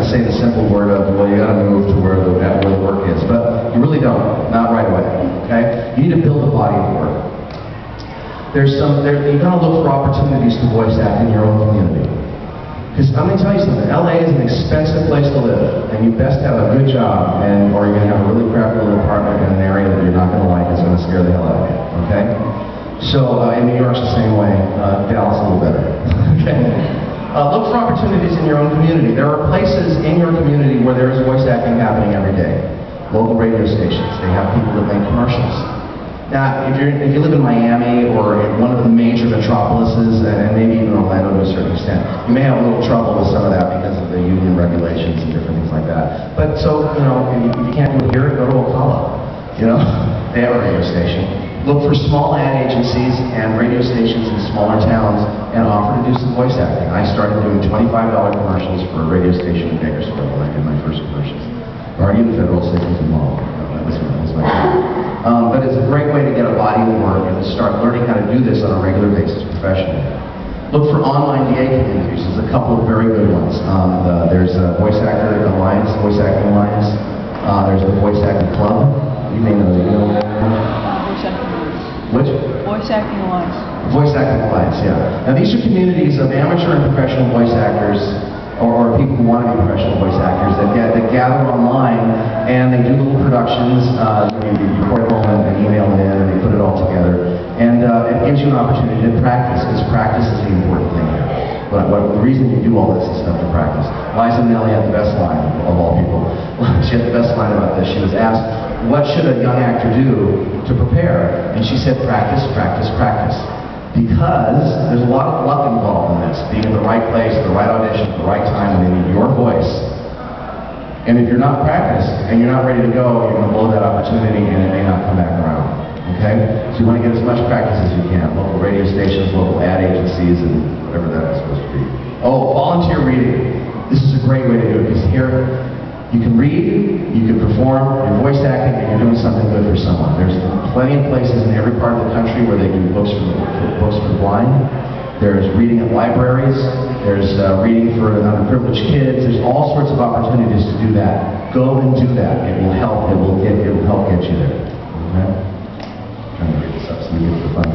say the simple word of, well, you got to move to where the work is, but you really don't, not right away, okay? You need to build a body of work. You've got to look for opportunities to voice act in your own community. Because I'm going to tell you something, LA is an expensive place to live, and you best have a good job, or you're going to have a really crappy little apartment in an area that you're not going to like. It's going to scare the hell out of you, okay? So, in New York's the same way, Dallas a little better, okay? Look for opportunities in your own community. There are places in your community where there is voice acting happening every day. Local radio stations, they have people that make commercials. Now, if you live in Miami or in one of the major metropolises, and maybe even Orlando to a certain extent, you may have a little trouble with some of that because of the union regulations and different things like that. But so, you know, if you can't do it here, go to Ocala. You know, they have a radio station. Look for small ad agencies and radio stations in smaller towns and offer to do some voice acting. I started doing $25 commercials for a radio station in Bakersfield when I did my first commercials. Already in the federal stations involved. That was my job. But it's a great way to get a body of work and to start learning how to do this on a regular basis professionally. Look for online DA communities. There's a couple of very good ones. There's Voice Actor Alliance, Voice Acting Alliance. There's the Voice Acting Club. You may know that. Which? Voice Acting Alliance. Voice Acting Alliance, yeah. Now these are communities of amateur and professional voice actors, or people who want to be professional voice actors that gather online and they do little productions. You record them and email it in and they put it all together. And it gives you an opportunity to practice, because practice is the important thing here. But the reason you do all this is stuff to practice. Liza Minnelli had the best line of all people. She had the best line about this. She was asked, what should a young actor do to prepare? And she said, practice, practice, practice. Because there's a lot of luck involved in this. Being in the right place, the right audition, at the right time, and they need your voice. And if you're not practiced, and you're not ready to go, you're going to blow that opportunity and it may not come back around. Okay? So you want to get as much practice as you can. Local radio stations, local ad agencies, and whatever that is supposed to be. Oh, volunteer reading. This is a great way to do it, because here, you can read, you can perform, you're voice acting, and you're doing something good for someone. There's plenty of places in every part of the country where they do books for the blind. There's reading at libraries. There's reading for underprivileged kids. There's all sorts of opportunities to do that. Go and do that. It will help. It will help get you there. Okay? I'm trying to read this up so we get to the fun.